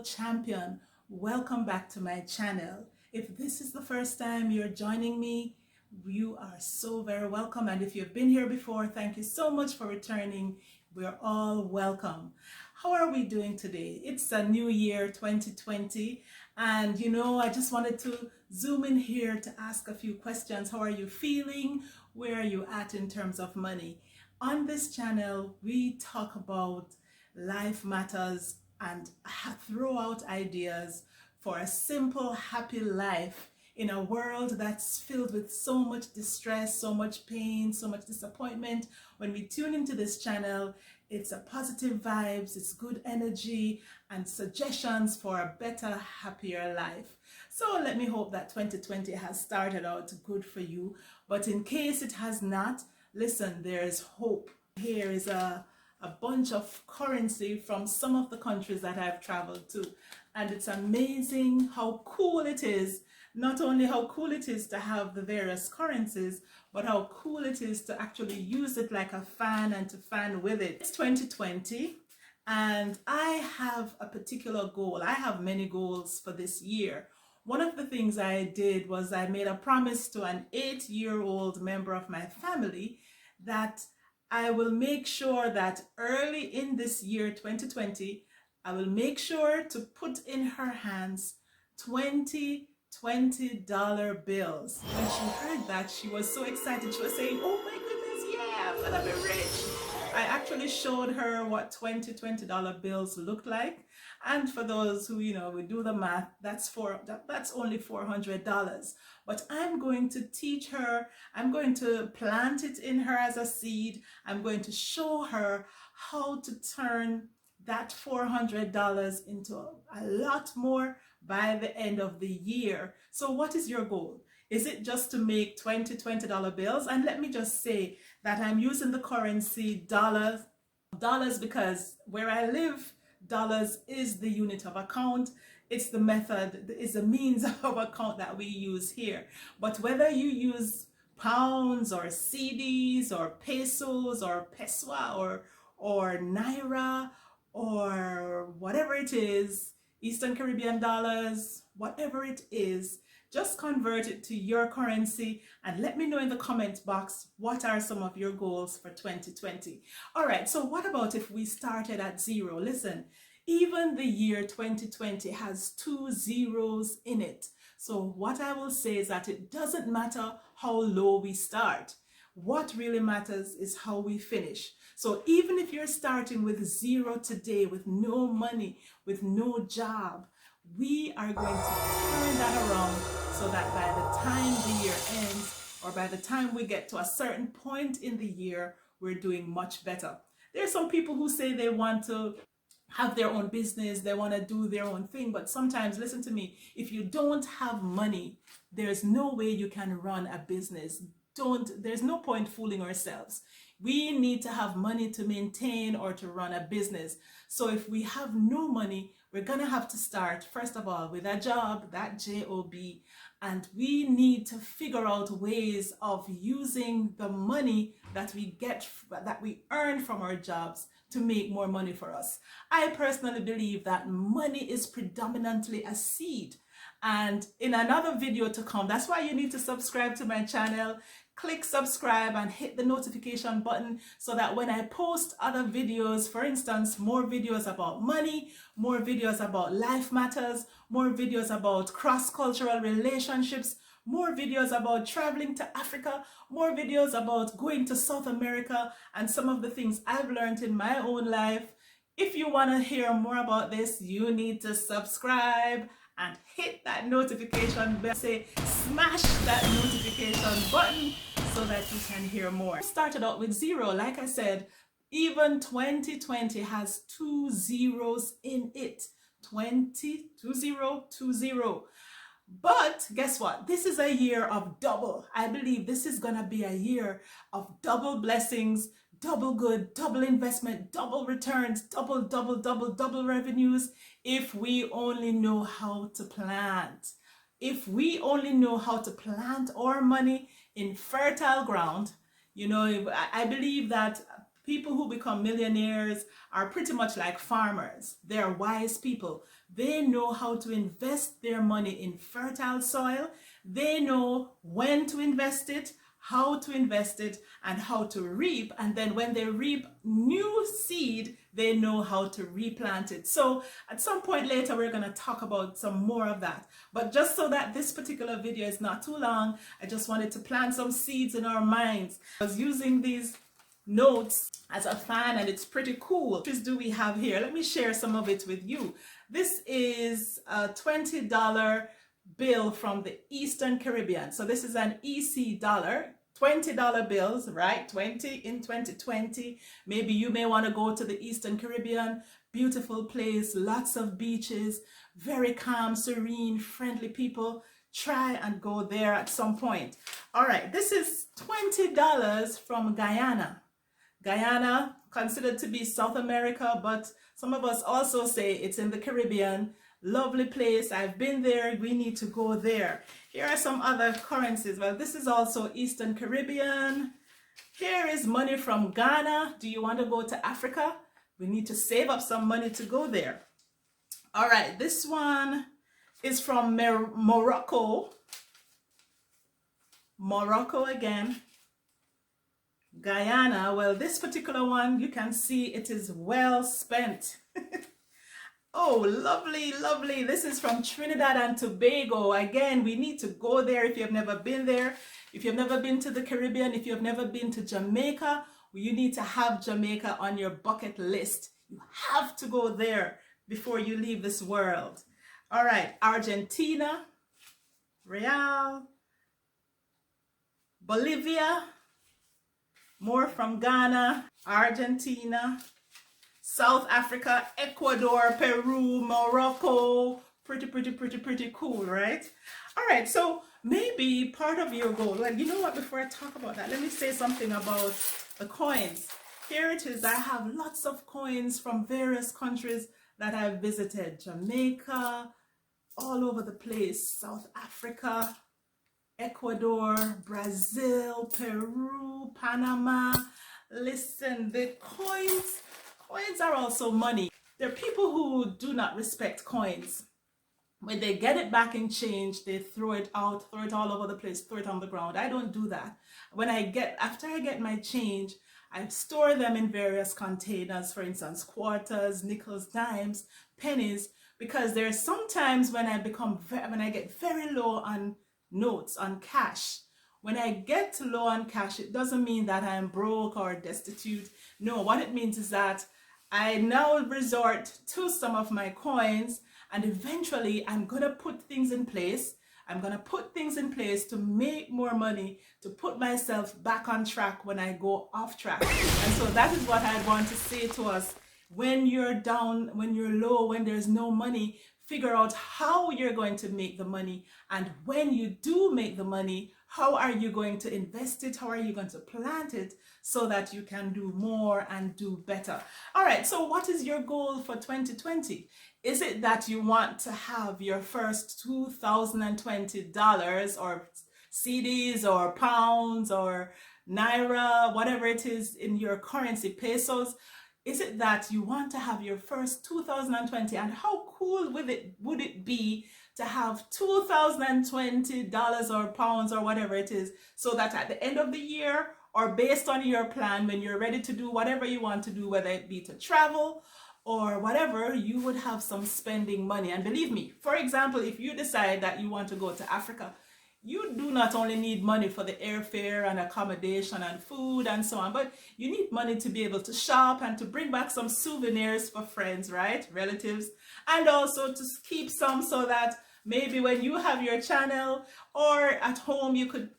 Champion, welcome back to my channel. If this is the first time you're joining me, you are so very welcome. And if you've been here before, thank you so much for returning. We're all welcome. How are we doing today? It's a new year, 2020. And I just wanted to zoom in here to ask a few questions. How are you feeling? Where are you at in terms of money? On this channel, we talk about life matters and throw out ideas for a simple, happy life in a world that's filled with so much distress, so much pain, so much disappointment. When we tune into this channel, it's a positive vibes, it's good energy and suggestions for a better, happier life. So let me hope that 2020 has started out good for you. But in case it has not, listen, there's hope. Here is a bunch of currency from some of the countries that I've traveled to. And it's amazing how cool it is. Not only how cool it is to have the various currencies, but how cool it is to actually use it like a fan and to fan with it. It's 2020 and I have a particular goal. I have many goals for this year. One of the things I did was I made a promise to an 8-year-old member of my family that I will make sure that early in this year, 2020, I will make sure to put in her hands 20 $20 bills. When she heard that, she was so excited. She was saying, oh my goodness, yeah, I'm gonna be rich. I actually showed her what $20 bills look like. And for those who, we do the math, that's only $400. But I'm going to teach her, I'm going to plant it in her as a seed. I'm going to show her how to turn that $400 into a lot more by the end of the year. So what is your goal? Is it just to make $20 bills? And let me just say that I'm using the currency dollars because where I live, dollars is the unit of account. It's the method, it's the means of account that we use here. But whether you use pounds or CDs or pesos or peswa or naira or whatever it is, Eastern Caribbean dollars, whatever it is, just convert it to your currency and let me know in the comment box what are some of your goals for 2020. All right, so what about if we started at zero? Listen, even the year 2020 has 2 zeros in it. So what I will say is that it doesn't matter how low we start. What really matters is how we finish. So even if you're starting with zero today, with no money, with no job, we are going to turn that around so that by the time the year ends or by the time we get to a certain point in the year, we're doing much better. There are some people who say they want to have their own business, they want to do their own thing, but sometimes, listen to me, if you don't have money, there's no way you can run a business. There's no point fooling ourselves. We need to have money to maintain or to run a business. So if we have no money, we're gonna have to start first of all with a job, that job, and we need to figure out ways of using the money that we earn from our jobs to make more money for us. I personally believe that money is predominantly a seed. And in another video to come, that's why you need to subscribe to my channel. Click subscribe and hit the notification button so that when I post other videos, for instance, more videos about money, more videos about life matters, more videos about cross-cultural relationships, more videos about traveling to Africa, more videos about going to South America and some of the things I've learned in my own life. If you want to hear more about this, you need to subscribe and hit that notification bell. Say smash that notification button so that you can hear more. Started out with zero. Like I said, even 2020 has 2 zeros in it. 20, 20. But guess what? This is a year of double. I believe this is gonna be a year of double blessings, double good, double investment, double returns, double revenues, if we only know how to plant. If we only know how to plant our money in fertile ground, I believe that People who become millionaires are pretty much like farmers. They're wise people. They know how to invest their money in fertile soil. They know when to invest it, how to invest it, and how to reap. And then when they reap new seed, they know how to replant it. So at some point later, we're going to talk about some more of that. But just so that this particular video is not too long, I just wanted to plant some seeds in our minds. I was using these notes as a fan, and it's pretty cool. What do we have here? Let me share some of it with you. This is a $20 bill from the Eastern Caribbean. So this is an EC dollar, $20 bills, right? 20 in 2020. Maybe you may want to go to the Eastern Caribbean. Beautiful place, lots of beaches, very calm, serene, friendly people. Try and go there at some point. All right, this is $20 from Guyana. Guyana, considered to be South America, but some of us also say it's in the Caribbean. Lovely place. I've been there. We need to go there. Here are some other currencies. Well, this is also Eastern Caribbean. Here is money from Ghana. Do you want to go to Africa? We need to save up some money to go there. All right, this one is from Morocco. Morocco again. Guyana. Well, this particular one, you can see it is well spent. Oh, lovely, lovely. This is from Trinidad and Tobago. Again, we need to go there if you've never been there. If you've never been to the Caribbean, if you've never been to Jamaica, you need to have Jamaica on your bucket list. You have to go there before you leave this world. All right, Argentina, Real, Bolivia, more from Ghana, Argentina, South Africa, Ecuador, Peru, Morocco. Pretty cool, right? All right, so maybe part of your goal, well, you know what, before I talk about that, let me say something about the coins. Here it is. I have lots of coins from various countries that I've visited. Jamaica, all over the place, South Africa, Ecuador, Brazil, Peru, Panama. Listen, the coins are also money. There are people who do not respect coins. When they get it back in change, they throw it out, throw it all over the place, throw it on the ground. I don't do that. After I get my change, I store them in various containers, for instance, quarters, nickels, dimes, pennies, because there's sometimes when I get very low on notes, on cash. When I get low on cash, it doesn't mean that I'm broke or destitute. No, what it means is that I now resort to some of my coins, and eventually I'm going to put things in place. I'm going to put things in place to make more money, to put myself back on track when I go off track. And so that is what I want to say to us. When you're down, when you're low, when there's no money, figure out how you're going to make the money. And when you do make the money, how are you going to invest it? How are you going to plant it so that you can do more and do better? All right, so what is your goal for 2020? Is it that you want to have your first $2020 or CDs or pounds or Naira, whatever it is in your currency, pesos? Is it that you want to have your first 2020? And how cool would it be to have $2020 or pounds or whatever it is, so that at the end of the year, or based on your plan, when you're ready to do whatever you want to do, whether it be to travel or whatever, you would have some spending money. And believe me, for example, if you decide that you want to go to Africa, you do not only need money for the airfare and accommodation and food and so on, but you need money to be able to shop and to bring back some souvenirs for friends, right? Relatives, and also to keep some so that maybe when you have your channel or at home, you could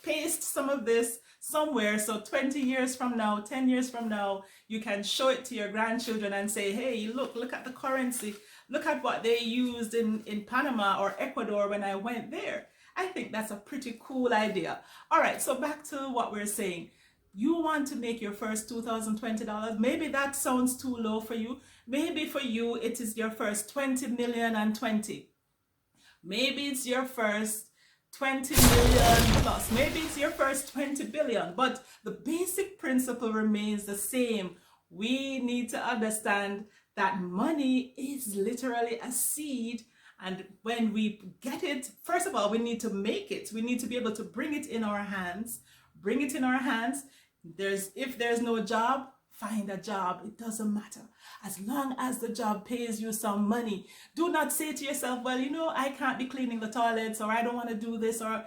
paste some of this somewhere. So 20 years from now, 10 years from now, you can show it to your grandchildren and say, hey, look at the currency. Look at what they used in Panama or Ecuador when I went there. I think that's a pretty cool idea. All right, so back to what we're saying. You want to make your first $2020. Maybe that sounds too low for you. Maybe for you, it is your first 20 million and 20. Maybe it's your first 20 million plus. Maybe it's your first 20 billion, but the basic principle remains the same. We need to understand that money is literally a seed. And when we get it, first of all, we need to make it. We need to be able to bring it in our hands. Bring it in our hands. If there's no job, find a job. It doesn't matter. As long as the job pays you some money. Do not say to yourself, well, you know, I can't be cleaning the toilets, or I don't want to do this, or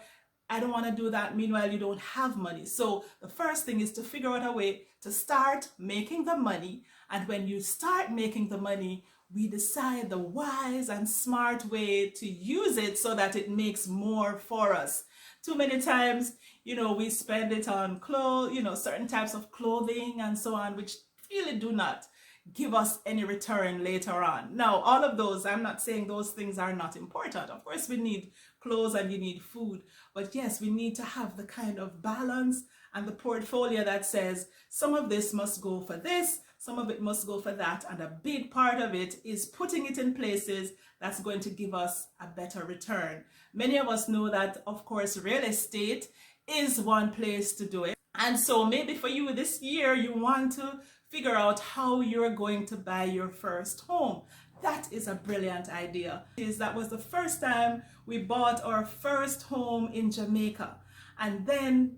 I don't want to do that. Meanwhile, you don't have money. So the first thing is to figure out a way to start making the money. And when you start making the money, we decide the wise and smart way to use it so that it makes more for us. Too many times, you know, we spend it on clothes, you know, certain types of clothing and so on, which really do not give us any return later on. Now, all of those, I'm not saying those things are not important. Of course, we need clothes and you need food. But yes, we need to have the kind of balance and the portfolio that says some of this must go for this, some of it must go for that. And a big part of it is putting it in places that's going to give us a better return. Many of us know that, of course, real estate is one place to do it. And so maybe for you this year, you want to figure out how you're going to buy your first home. That is a brilliant idea. That was the first time we bought our first home in Jamaica. And then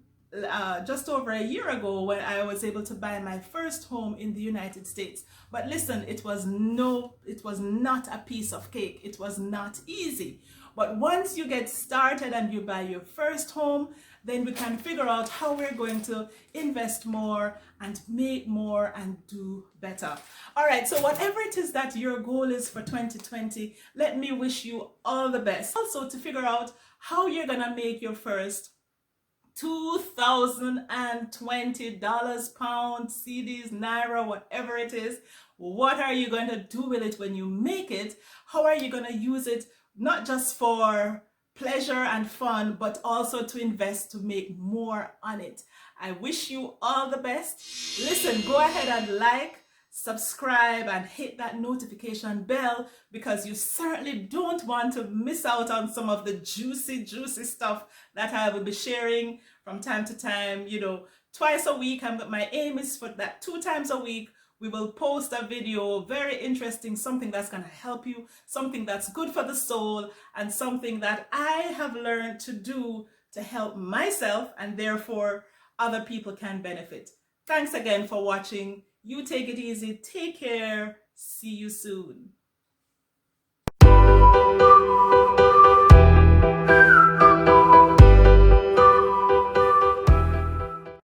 just over a year ago, when I was able to buy my first home in the United States. But listen, it was not a piece of cake. It was not easy. But once you get started and you buy your first home, then we can figure out how we're going to invest more and make more and do better. All right, so whatever it is that your goal is for 2020, let me wish you all the best. Also, to figure out how you're gonna make your first $2020, pounds, cedis, naira, whatever it is. What are you going to do with it when you make it? How are you going to use it, not just for pleasure and fun, but also to invest to make more on it? I wish you all the best. Listen, go ahead and like, subscribe, and hit that notification bell, because you certainly don't want to miss out on some of the juicy stuff that I will be sharing from time to time, you know, twice a week. My aim is for that 2 times a week we will post a video, very interesting, something that's going to help you, something that's good for the soul, and something that I have learned to do to help myself, and therefore other people can benefit. Thanks again for watching. You take it easy. Take care. See you soon.